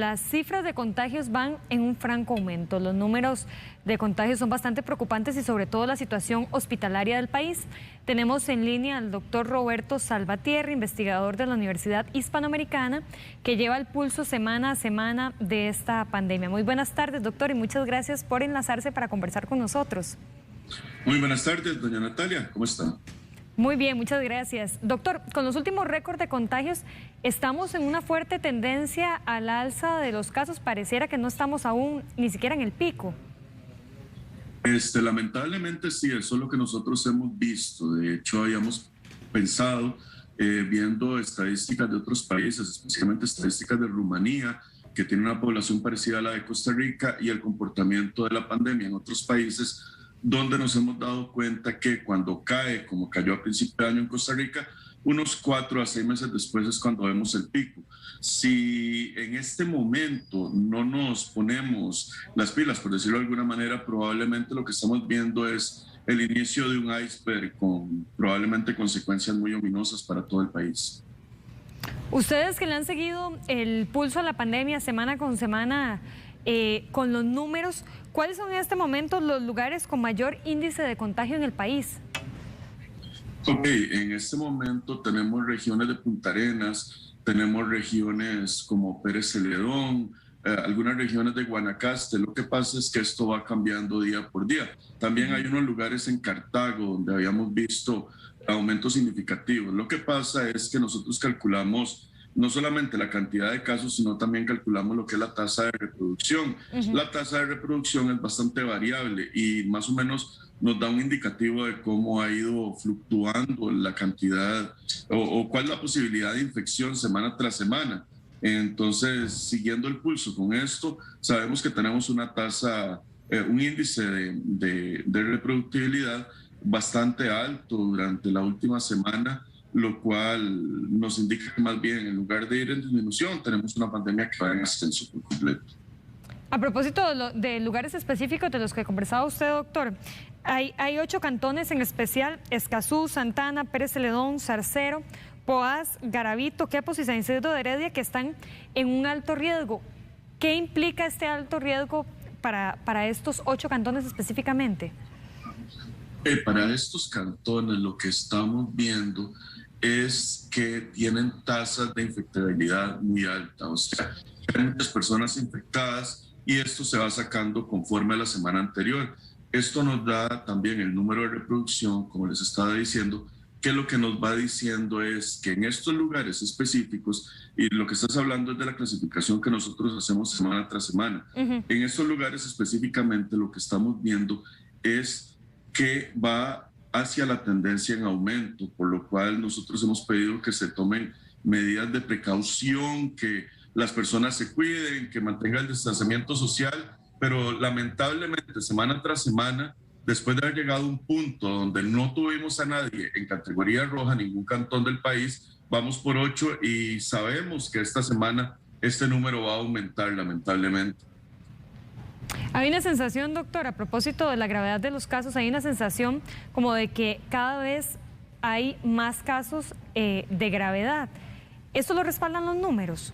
Las cifras de contagios van en un franco aumento. Los números de contagios son bastante preocupantes y sobre todo la situación hospitalaria del país. Tenemos en línea al doctor Roberto Salvatierra, investigador de la Universidad Hispanoamericana, que lleva el pulso semana a semana de esta pandemia. Muy buenas tardes, doctor, y muchas gracias por enlazarse para conversar con nosotros. Muy buenas tardes, doña Natalia, ¿cómo está? Muy bien, muchas gracias. Doctor, con los últimos récords de contagios, ¿estamos en una fuerte tendencia al alza de los casos? Pareciera que no estamos aún ni siquiera en el pico. Lamentablemente sí, eso es lo que nosotros hemos visto. De hecho, habíamos pensado, viendo estadísticas de otros países, especialmente estadísticas de Rumanía, que tiene una población parecida a la de Costa Rica, y el comportamiento de la pandemia en otros países, donde nos hemos dado cuenta que cuando cae, como cayó a principio de año en Costa Rica, unos 4 a 6 meses después es cuando vemos el pico. Si en este momento no nos ponemos las pilas, por decirlo de alguna manera, probablemente lo que estamos viendo es el inicio de un iceberg con probablemente consecuencias muy ominosas para todo el país. Ustedes que le han seguido el pulso a la pandemia semana con semana, con los números, ¿cuáles son en este momento los lugares con mayor índice de contagio en el país? Ok, en este momento tenemos regiones de Punta Arenas, tenemos regiones como Pérez Celedón, algunas regiones de Guanacaste. Lo que pasa es que esto va cambiando día por día. También hay unos lugares en Cartago donde habíamos visto aumentos significativos. Lo que pasa es que nosotros calculamos no solamente la cantidad de casos, sino también calculamos lo que es la tasa de reproducción. La tasa de reproducción es bastante variable y más o menos nos da un indicativo de cómo ha ido fluctuando la cantidad o cuál es la posibilidad de infección semana tras semana. Entonces, siguiendo el pulso con esto, sabemos que tenemos una tasa, un índice de reproductibilidad bastante alto durante la última semana, lo cual nos indica que más bien en lugar de ir en disminución, tenemos una pandemia que va en ascenso por completo. A propósito de lugares específicos de los que conversaba usted, doctor, hay 8 cantones en especial: Escazú, Santana, Pérez Celedón, Zarcero, Poás, Garavito, Quepos y San Isidro de Heredia, que están en un alto riesgo. ¿Qué implica este alto riesgo para estos 8 cantones específicamente? Para estos cantones lo que estamos viendo es que tienen tasas de infectabilidad muy altas, o sea, hay muchas personas infectadas y esto se va sacando conforme a la semana anterior. Esto nos da también el número de reproducción, como les estaba diciendo, que lo que nos va diciendo es que en estos lugares específicos, y lo que estás hablando es de la clasificación que nosotros hacemos semana tras semana, en estos lugares específicamente lo que estamos viendo es que va hacia la tendencia en aumento, por lo cual nosotros hemos pedido que se tomen medidas de precaución, que las personas se cuiden, que mantengan el distanciamiento social, pero lamentablemente semana tras semana, después de haber llegado a un punto donde no tuvimos a nadie en categoría roja, ningún cantón del país, vamos por 8 y sabemos que esta semana este número va a aumentar lamentablemente. Hay una sensación, doctor, a propósito de la gravedad de los casos, hay una sensación como de que cada vez hay más casos de gravedad. ¿Esto lo respaldan los números?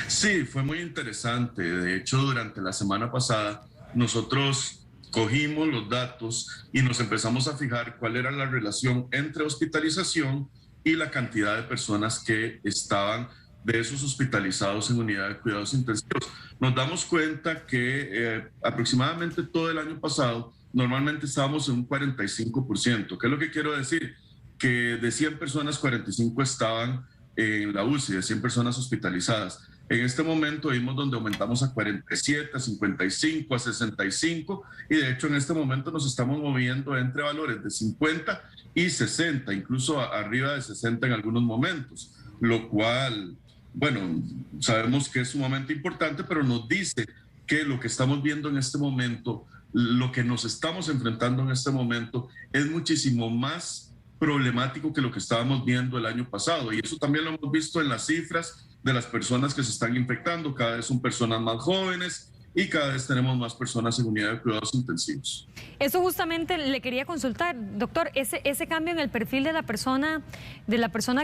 Sí, fue muy interesante. De hecho, durante la semana pasada, nosotros cogimos los datos y nos empezamos a fijar cuál era la relación entre hospitalización y la cantidad de personas que estaban de esos hospitalizados en unidad de cuidados intensivos. Nos damos cuenta que aproximadamente todo el año pasado normalmente estábamos en un 45%. ¿Qué es lo que quiero decir? Que de 100 personas, 45 estaban en la UCI, de 100 personas hospitalizadas. En este momento vimos donde aumentamos a 47, a 55, a 65 y de hecho en este momento nos estamos moviendo entre valores de 50 y 60, incluso arriba de 60 en algunos momentos, lo cual, bueno, sabemos que es sumamente importante, pero nos dice que lo que estamos viendo en este momento, lo que nos estamos enfrentando en este momento es muchísimo más problemático que lo que estábamos viendo el año pasado. Y eso también lo hemos visto en las cifras de las personas que se están infectando. Cada vez son personas más jóvenes y cada vez tenemos más personas en unidad de cuidados intensivos. Eso justamente le quería consultar, doctor, ese cambio en el perfil de la persona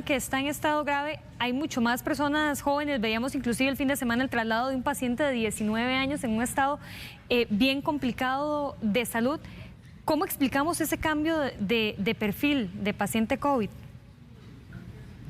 que está en estado grave, hay mucho más personas jóvenes, veíamos inclusive el fin de semana el traslado de un paciente de 19 años en un estado bien complicado de salud. ¿Cómo explicamos ese cambio de perfil de paciente COVID?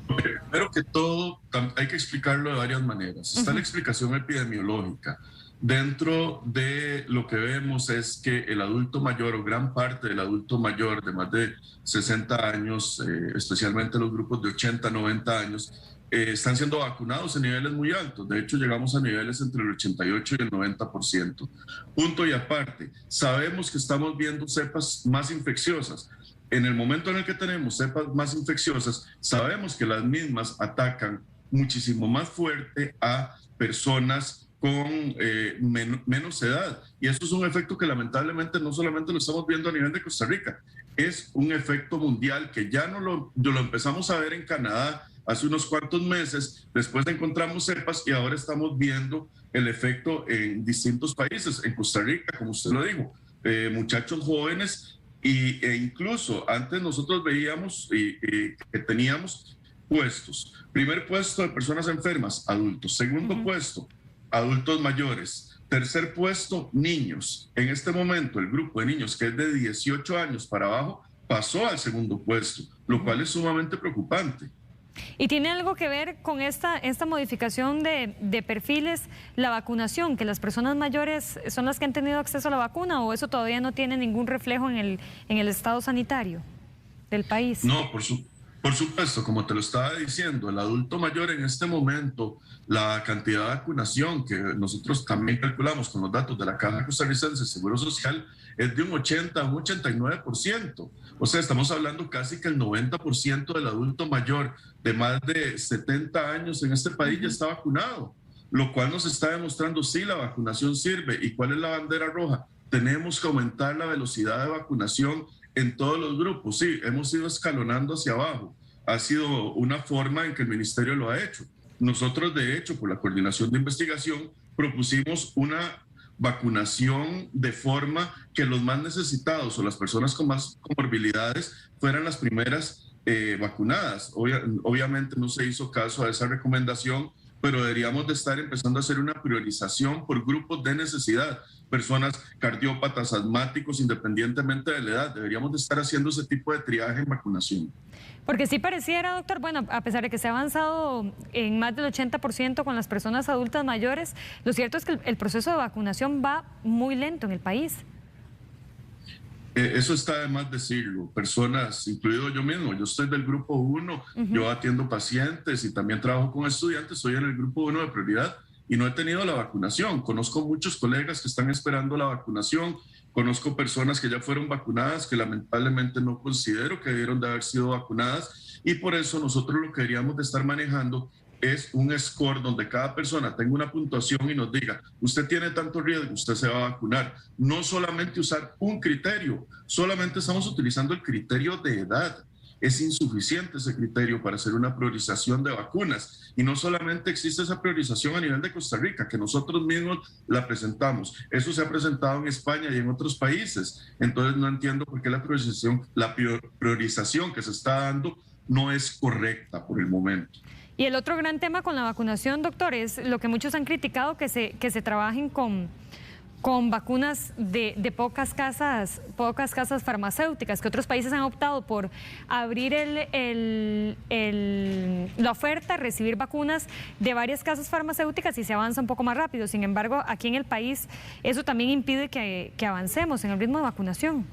Primero que todo, hay que explicarlo de varias maneras. Está la explicación epidemiológica. Dentro de lo que vemos es que el adulto mayor o gran parte del adulto mayor de más de 60 años, especialmente los grupos de 80, 90 años, están siendo vacunados en niveles muy altos. De hecho, llegamos a niveles entre el 88 y el 90%. Punto y aparte, sabemos que estamos viendo cepas más infecciosas. En el momento en el que tenemos cepas más infecciosas, sabemos que las mismas atacan muchísimo más fuerte a personas con menos edad. Y esto es un efecto que lamentablemente no solamente lo estamos viendo a nivel de Costa Rica, es un efecto mundial que ya no lo empezamos a ver en Canadá hace unos cuantos meses, después encontramos cepas y ahora estamos viendo el efecto en distintos países, en Costa Rica, como usted lo dijo, muchachos jóvenes e incluso antes nosotros veíamos que teníamos puestos. Primer puesto de personas enfermas, adultos. Segundo puesto, adultos mayores. Tercer puesto, niños. En este momento, el grupo de niños que es de 18 años para abajo pasó al segundo puesto, lo cual es sumamente preocupante. ¿Y tiene algo que ver con esta modificación de perfiles, la vacunación, que las personas mayores son las que han tenido acceso a la vacuna, o eso todavía no tiene ningún reflejo en el estado sanitario del país? No, por supuesto, como te lo estaba diciendo, el adulto mayor en este momento, la cantidad de vacunación que nosotros también calculamos con los datos de la Caja Costarricense de Seguro Social es de un 80 a un 89%. O sea, estamos hablando casi que el 90% del adulto mayor de más de 70 años en este país ya está vacunado, lo cual nos está demostrando sí, la vacunación sirve. ¿Y cuál es la bandera roja? Tenemos que aumentar la velocidad de vacunación en todos los grupos. Sí, hemos ido escalonando hacia abajo. Ha sido una forma en que el ministerio lo ha hecho. Nosotros, de hecho, por la coordinación de investigación, propusimos una vacunación de forma que los más necesitados o las personas con más comorbilidades fueran las primeras vacunadas. Obviamente no se hizo caso a esa recomendación, pero deberíamos de estar empezando a hacer una priorización por grupos de necesidad, personas cardiópatas, asmáticos, independientemente de la edad. Deberíamos de estar haciendo ese tipo de triaje en vacunación. Porque sí pareciera, doctor, bueno, a pesar de que se ha avanzado en más del 80% con las personas adultas mayores, lo cierto es que el proceso de vacunación va muy lento en el país. Eso está de más decirlo. Personas, incluido yo mismo, yo estoy del grupo 1, yo atiendo pacientes y también trabajo con estudiantes, estoy en el grupo 1 de prioridad y no he tenido la vacunación. Conozco muchos colegas que están esperando la vacunación, conozco personas que ya fueron vacunadas que lamentablemente no considero que debieron de haber sido vacunadas y por eso nosotros lo que deberíamos de estar manejando es un score donde cada persona tenga una puntuación y nos diga, usted tiene tanto riesgo, usted se va a vacunar. No solamente usar un criterio, solamente estamos utilizando el criterio de edad. Es insuficiente ese criterio para hacer una priorización de vacunas. Y no solamente existe esa priorización a nivel de Costa Rica, que nosotros mismos la presentamos. Eso se ha presentado en España y en otros países. Entonces no entiendo por qué la priorización que se está dando no es correcta por el momento. Y el otro gran tema con la vacunación, doctor, es lo que muchos han criticado, que se trabajen con vacunas de pocas casas farmacéuticas, que otros países han optado por abrir la oferta, recibir vacunas de varias casas farmacéuticas y se avanza un poco más rápido. Sin embargo, aquí en el país eso también impide que avancemos en el ritmo de vacunación.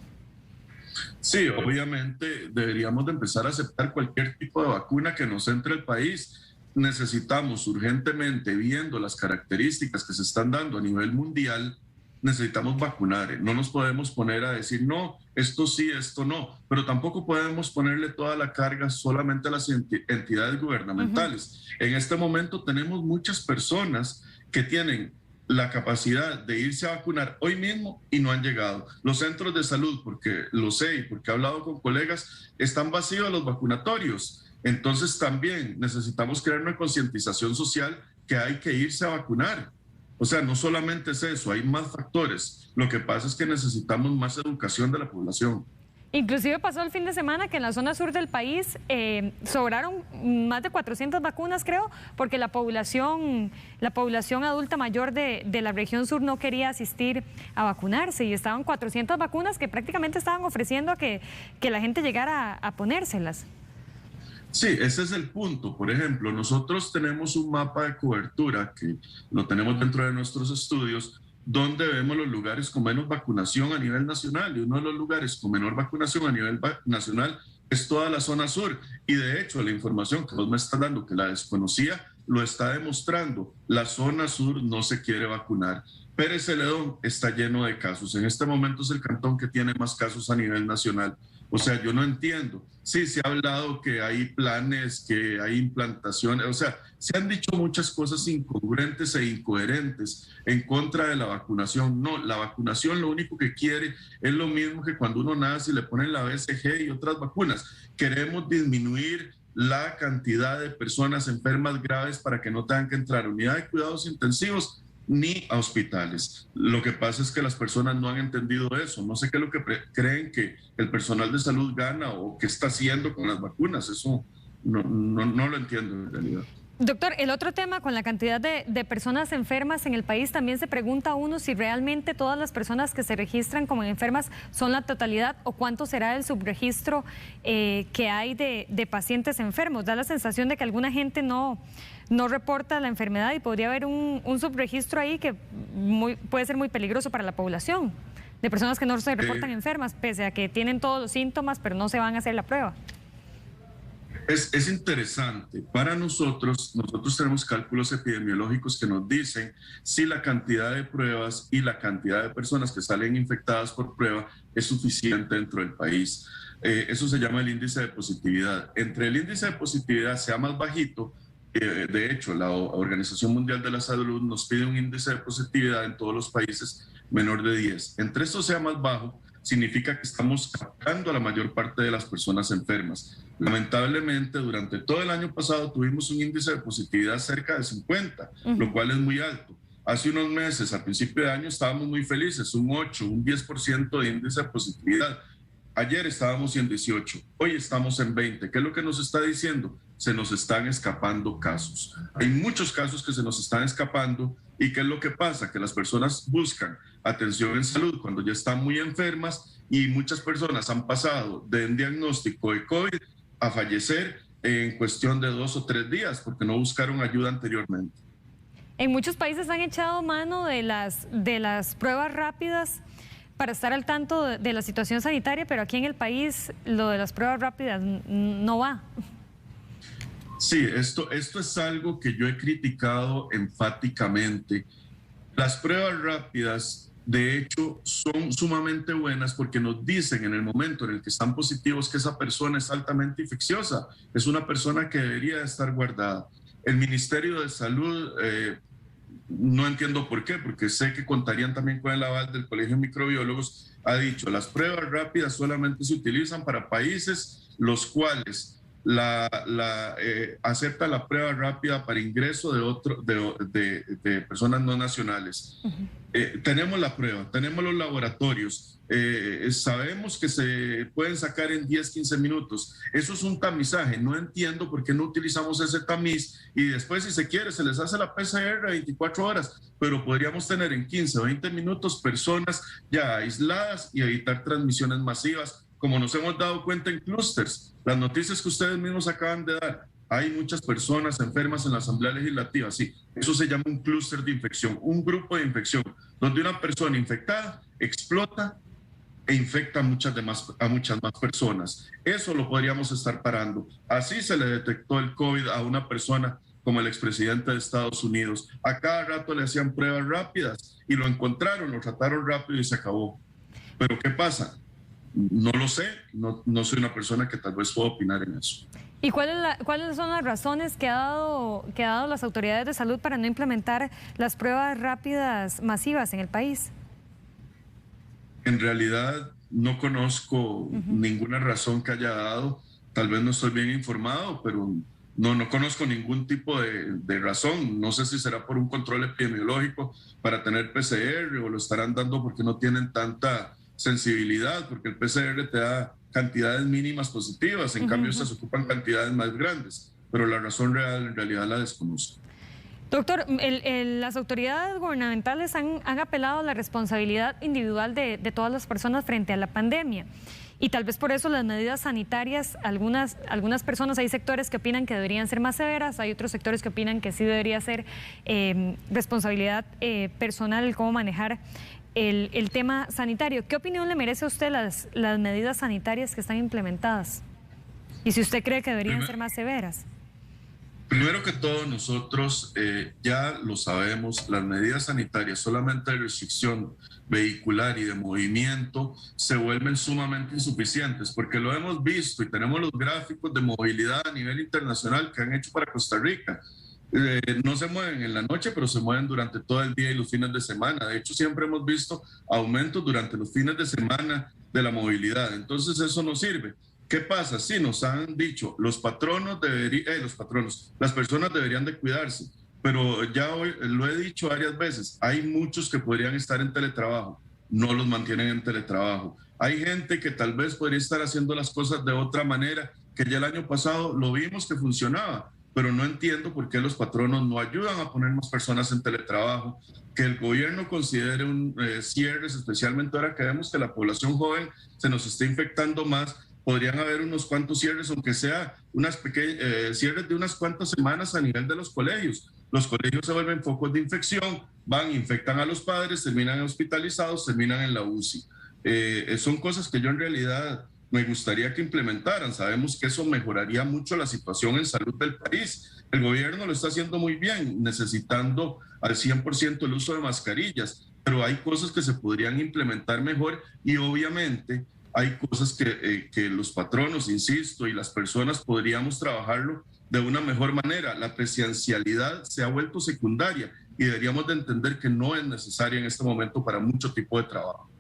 Sí, obviamente deberíamos de empezar a aceptar cualquier tipo de vacuna que nos entre al país. Necesitamos urgentemente, viendo las características que se están dando a nivel mundial, necesitamos vacunar. No nos podemos poner a decir, no, esto sí, esto no, pero tampoco podemos ponerle toda la carga solamente a las entidades gubernamentales. En este momento tenemos muchas personas que tienen la capacidad de irse a vacunar hoy mismo y no han llegado. Los centros de salud, porque lo sé y porque he hablado con colegas, están vacíos los vacunatorios. Entonces también necesitamos crear una concientización social que hay que irse a vacunar. O sea, no solamente es eso, hay más factores. Lo que pasa es que necesitamos más educación de la población. Inclusive pasó el fin de semana que en la zona sur del país sobraron más de 400 vacunas, creo, porque la población adulta mayor de la región sur no quería asistir a vacunarse y estaban 400 vacunas que prácticamente estaban ofreciendo a que la gente llegara a ponérselas. Sí, ese es el punto. Por ejemplo, nosotros tenemos un mapa de cobertura que lo tenemos dentro de nuestros estudios, donde vemos los lugares con menos vacunación a nivel nacional, y uno de los lugares con menor vacunación a nivel nacional es toda la zona sur. Y de hecho, la información que vos me estás dando, que la desconocía, lo está demostrando. La zona sur no se quiere vacunar. Pérez Celedón está lleno de casos. En este momento es el cantón que tiene más casos a nivel nacional. O sea, yo no entiendo. Sí, se ha hablado que hay planes, que hay implantaciones, o sea, se han dicho muchas cosas incongruentes e incoherentes en contra de la vacunación. No, la vacunación lo único que quiere es lo mismo que cuando uno nace y le ponen la BCG y otras vacunas. Queremos disminuir la cantidad de personas enfermas graves para que no tengan que entrar a unidad de cuidados intensivos ni a hospitales. Lo que pasa es que las personas no han entendido eso. No sé qué es lo que creen que el personal de salud gana o qué está haciendo con las vacunas. Eso no lo entiendo en realidad. Doctor, el otro tema con la cantidad de personas enfermas en el país, también se pregunta uno si realmente todas las personas que se registran como enfermas son la totalidad o cuánto será el subregistro que hay de pacientes enfermos. Da la sensación de que alguna gente no reporta la enfermedad y podría haber un subregistro ahí que puede ser muy peligroso para la población, de personas que no se reportan enfermas, pese a que tienen todos los síntomas, pero no se van a hacer la prueba. Es interesante. Para nosotros tenemos cálculos epidemiológicos que nos dicen si la cantidad de pruebas y la cantidad de personas que salen infectadas por prueba es suficiente dentro del país. Eso se llama el índice de positividad. Entre el índice de positividad sea más bajito, de hecho, la Organización Mundial de la Salud nos pide un índice de positividad en todos los países menor de 10. Entre esto sea más bajo, significa que estamos captando a la mayor parte de las personas enfermas. Lamentablemente, durante todo el año pasado tuvimos un índice de positividad cerca de 50, lo cual es muy alto. Hace unos meses, a principio de año, estábamos muy felices, un 8, un 10% de índice de positividad. Ayer estábamos en 18, hoy estamos en 20. ¿Qué es lo que nos está diciendo? Se nos están escapando casos. Hay muchos casos que se nos están escapando. ¿Y qué es lo que pasa? Que las personas buscan atención en salud cuando ya están muy enfermas y muchas personas han pasado de un diagnóstico de COVID a fallecer en cuestión de 2 o 3 días porque no buscaron ayuda anteriormente. En muchos países han echado mano de las pruebas rápidas para estar al tanto de la situación sanitaria, pero aquí en el país lo de las pruebas rápidas no va. Sí, esto es algo que yo he criticado enfáticamente. Las pruebas rápidas, de hecho, son sumamente buenas porque nos dicen en el momento en el que están positivos que esa persona es altamente infecciosa, es una persona que debería estar guardada. El Ministerio de Salud, no entiendo por qué, porque sé que contarían también con el aval del Colegio de Microbiólogos, ha dicho las pruebas rápidas solamente se utilizan para países los cuales acepta la prueba rápida para ingreso de personas no nacionales. Tenemos la prueba, tenemos los laboratorios, sabemos que se pueden sacar en 10, 15 minutos. Eso es un tamizaje. No entiendo por qué no utilizamos ese tamiz y después, si se quiere, se les hace la PCR a 24 horas, pero podríamos tener en 15 o 20 minutos personas ya aisladas y evitar transmisiones masivas, como nos hemos dado cuenta en clústeres. Las noticias que ustedes mismos acaban de dar, hay muchas personas enfermas en la Asamblea Legislativa, sí, eso se llama un clúster de infección, un grupo de infección, donde una persona infectada explota e infecta a muchas más personas. Eso lo podríamos estar parando. Así se le detectó el COVID a una persona como el expresidente de Estados Unidos. A cada rato le hacían pruebas rápidas y lo encontraron, lo trataron rápido y se acabó. Pero ¿qué pasa? No lo sé, no soy una persona que tal vez pueda opinar en eso. ¿Y cuáles son las razones que ha dado las autoridades de salud para no implementar las pruebas rápidas masivas en el país? En realidad no conozco ninguna razón que haya dado, tal vez no estoy bien informado, pero No conozco ningún tipo de razón. No sé si será por un control epidemiológico para tener PCR o lo estarán dando porque no tienen tanta sensibilidad, porque el PCR te da cantidades mínimas positivas, en cambio se ocupan cantidades más grandes, pero la razón real en realidad la desconozco. Doctor, las autoridades gubernamentales han apelado a la responsabilidad individual de todas las personas frente a la pandemia. Y tal vez por eso las medidas sanitarias, algunas personas, hay sectores que opinan que deberían ser más severas, hay otros sectores que opinan que sí debería ser responsabilidad personal cómo manejar el tema sanitario. ¿Qué opinión le merece a usted las medidas sanitarias que están implementadas? Y si usted cree que deberían ser más severas. Primero que todo, nosotros ya lo sabemos, las medidas sanitarias solamente de restricción vehicular y de movimiento se vuelven sumamente insuficientes, porque lo hemos visto y tenemos los gráficos de movilidad a nivel internacional que han hecho para Costa Rica. No se mueven en la noche, pero se mueven durante todo el día y los fines de semana. De hecho, siempre hemos visto aumentos durante los fines de semana de la movilidad. Entonces, eso no sirve. ¿Qué pasa? Sí, nos han dicho, las personas deberían de cuidarse, pero ya hoy lo he dicho varias veces, hay muchos que podrían estar en teletrabajo, no los mantienen en teletrabajo. Hay gente que tal vez podría estar haciendo las cosas de otra manera, que ya el año pasado lo vimos que funcionaba, pero no entiendo por qué los patronos no ayudan a poner más personas en teletrabajo, que el gobierno considere un cierres, especialmente ahora que vemos que la población joven se nos está infectando más. Podrían haber unos cuantos cierres, aunque sea cierres de unas cuantas semanas a nivel de los colegios. Los colegios se vuelven focos de infección, infectan a los padres, terminan hospitalizados, terminan en la UCI. Son cosas que yo en realidad me gustaría que implementaran. Sabemos que eso mejoraría mucho la situación en salud del país. El gobierno lo está haciendo muy bien, necesitando al 100% el uso de mascarillas, pero hay cosas que se podrían implementar mejor y obviamente hay cosas que los patronos, insisto, y las personas podríamos trabajarlo de una mejor manera. La presencialidad se ha vuelto secundaria y deberíamos de entender que no es necesaria en este momento para mucho tipo de trabajo.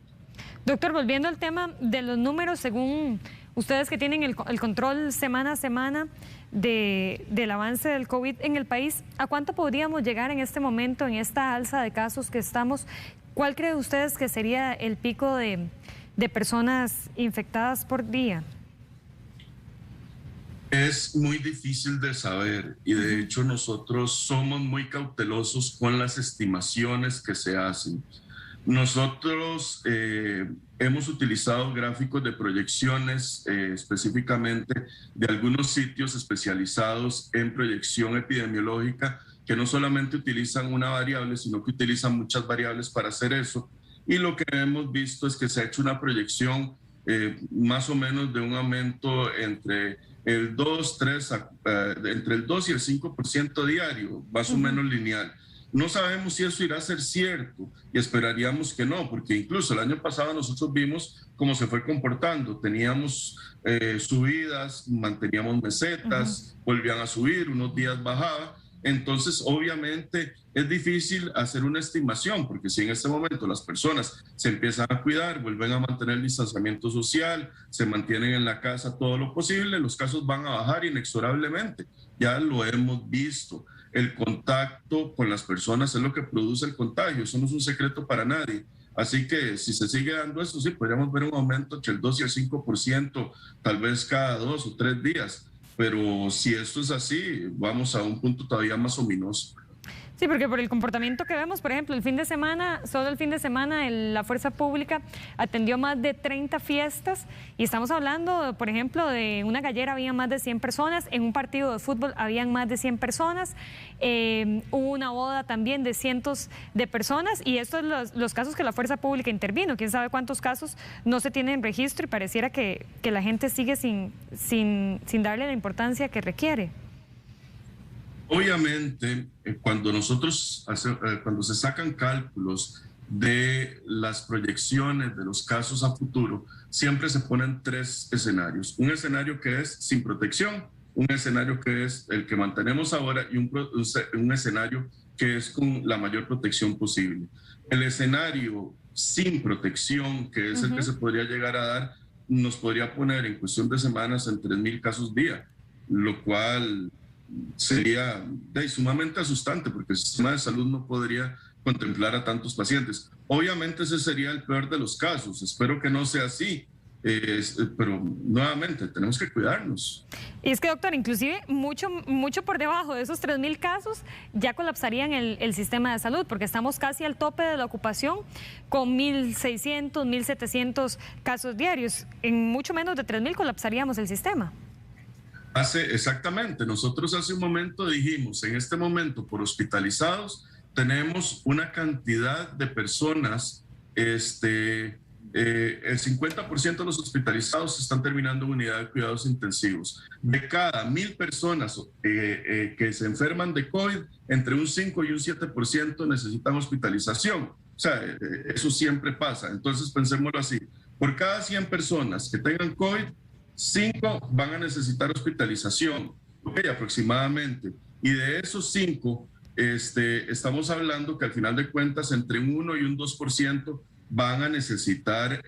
Doctor, volviendo al tema de los números, según ustedes que tienen el control semana a semana del avance del COVID en el país, ¿a cuánto podríamos llegar en este momento, en esta alza de casos que estamos? ¿Cuál creen ustedes que sería el pico de personas infectadas por día? Es muy difícil de saber y de hecho nosotros somos muy cautelosos con las estimaciones que se hacen. Nosotros hemos utilizado gráficos de proyecciones específicamente de algunos sitios especializados en proyección epidemiológica que no solamente utilizan una variable, sino que utilizan muchas variables para hacer eso. Y lo que hemos visto es que se ha hecho una proyección más o menos de un aumento entre el 2 y el 5% diario, más o menos lineal. No sabemos si eso irá a ser cierto y esperaríamos que no, porque incluso el año pasado nosotros vimos cómo se fue comportando. Teníamos subidas, manteníamos mesetas, volvían a subir, unos días bajaba. Entonces, obviamente, es difícil hacer una estimación, porque si en este momento las personas se empiezan a cuidar, vuelven a mantener el distanciamiento social, se mantienen en la casa todo lo posible, los casos van a bajar inexorablemente. Ya lo hemos visto. El contacto con las personas es lo que produce el contagio. Eso no es un secreto para nadie. Así que si se sigue dando esto, sí, podríamos ver un aumento entre el 2 y el 5%, tal vez cada 2 o 3 días. Pero si esto es así, vamos a un punto todavía más ominoso. Sí, porque por el comportamiento que vemos, por ejemplo, solo el fin de semana la Fuerza Pública atendió más de 30 fiestas y estamos hablando, por ejemplo, de una gallera había más de 100 personas, en un partido de fútbol habían más de 100 personas, hubo una boda también de cientos de personas y estos son los casos que la Fuerza Pública intervino. Quién sabe cuántos casos no se tienen en registro y pareciera que la gente sigue sin darle la importancia que requiere. Obviamente, cuando se sacan cálculos de las proyecciones de los casos a futuro, siempre se ponen 3 escenarios. Un escenario que es sin protección, un escenario que es el que mantenemos ahora y un escenario que es con la mayor protección posible. El escenario sin protección, que es el que se podría llegar a dar, nos podría poner en cuestión de semanas en 3,000 casos día, lo cual sería sumamente asustante porque el sistema de salud no podría contemplar a tantos pacientes. Obviamente ese sería el peor de los casos, espero que no sea así, pero nuevamente tenemos que cuidarnos. Y es que, doctor, inclusive mucho por debajo de esos 3.000 casos ya colapsarían el sistema de salud, porque estamos casi al tope de la ocupación con 1.600, 1.700 casos diarios. En mucho menos de 3.000 colapsaríamos el sistema. Exactamente, nosotros hace un momento dijimos, en este momento por hospitalizados tenemos una cantidad de personas, el 50% de los hospitalizados están terminando en unidad de cuidados intensivos. De cada 1.000 personas que se enferman de COVID, entre un 5 y un 7% necesitan hospitalización. O sea, eso siempre pasa. Entonces, pensémoslo así. Por cada 100 personas que tengan COVID, 5 van a necesitar hospitalización, aproximadamente. Y de esos 5, estamos hablando que al final de cuentas entre un 1 y un 2% van a necesitar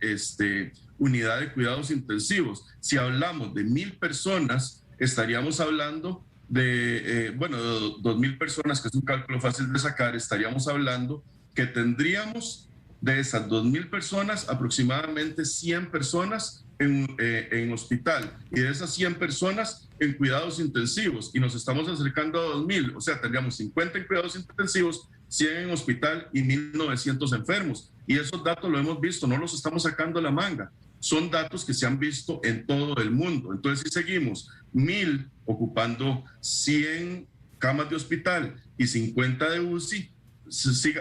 unidad de cuidados intensivos. Si hablamos de 1.000 personas, estaríamos hablando de 2.000 personas, que es un cálculo fácil de sacar, estaríamos hablando que tendríamos de esas 2.000 personas, aproximadamente 100 personas en hospital, y de esas 100 personas en cuidados intensivos, y nos estamos acercando a 2.000, o sea, tendríamos 50 en cuidados intensivos, 100 en hospital y 1.900 enfermos. Y esos datos lo hemos visto, no los estamos sacando de la manga, son datos que se han visto en todo el mundo. Entonces, si seguimos 1.000 ocupando 100 camas de hospital y 50 de UCI,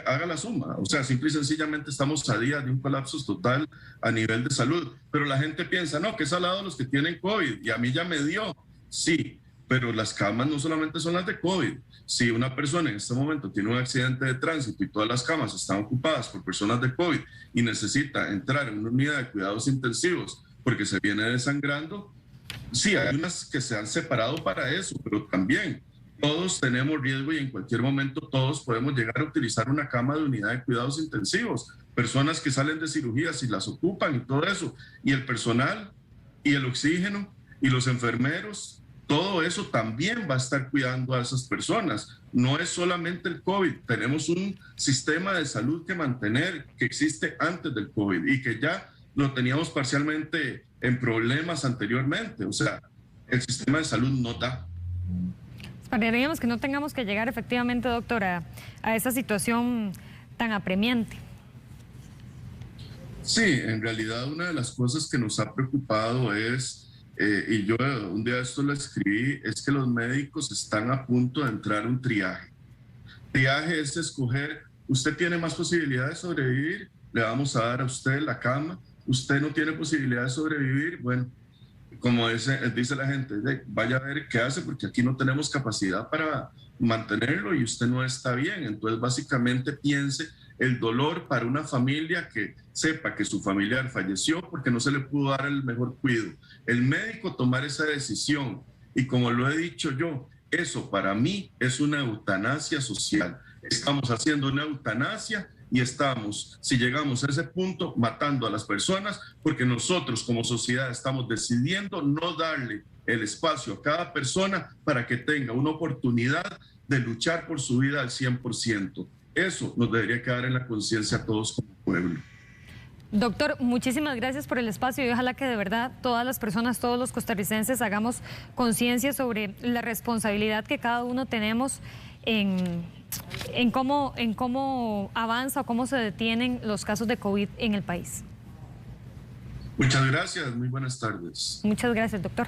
haga la suma. O sea, simple y sencillamente estamos a día de un colapso total a nivel de salud. Pero la gente piensa, no, que es al lado de los que tienen COVID y a mí ya me dio. Sí, pero las camas no solamente son las de COVID. Si una persona en este momento tiene un accidente de tránsito y todas las camas están ocupadas por personas de COVID y necesita entrar en una unidad de cuidados intensivos porque se viene desangrando, sí, hay unas que se han separado para eso, pero también todos tenemos riesgo y en cualquier momento todos podemos llegar a utilizar una cama de unidad de cuidados intensivos. Personas que salen de cirugías y las ocupan y todo eso. Y el personal y el oxígeno y los enfermeros, todo eso también va a estar cuidando a esas personas. No es solamente el COVID, tenemos un sistema de salud que mantener que existe antes del COVID y que ya lo teníamos parcialmente en problemas anteriormente. O sea, el sistema de salud no da. Esperaríamos que no tengamos que llegar efectivamente, doctora, a esa situación tan apremiante. Sí, en realidad una de las cosas que nos ha preocupado es, y yo un día esto lo escribí, es que los médicos están a punto de entrar a un triaje. Triaje es escoger, usted tiene más posibilidades de sobrevivir, le vamos a dar a usted la cama, usted no tiene posibilidad de sobrevivir, bueno, como dice la gente, vaya a ver qué hace porque aquí no tenemos capacidad para mantenerlo y usted no está bien. Entonces, básicamente piense el dolor para una familia que sepa que su familiar falleció porque no se le pudo dar el mejor cuidado. El médico tomar esa decisión y como lo he dicho yo, eso para mí es una eutanasia social. Estamos haciendo una eutanasia y estamos, si llegamos a ese punto, matando a las personas porque nosotros como sociedad estamos decidiendo no darle el espacio a cada persona para que tenga una oportunidad de luchar por su vida al 100%. Eso nos debería quedar en la conciencia a todos como pueblo. Doctor, muchísimas gracias por el espacio y ojalá que de verdad todas las personas, todos los costarricenses hagamos conciencia sobre la responsabilidad que cada uno tenemos en cómo avanza o cómo se detienen los casos de COVID en el país. Muchas gracias, muy buenas tardes. Muchas gracias, doctor.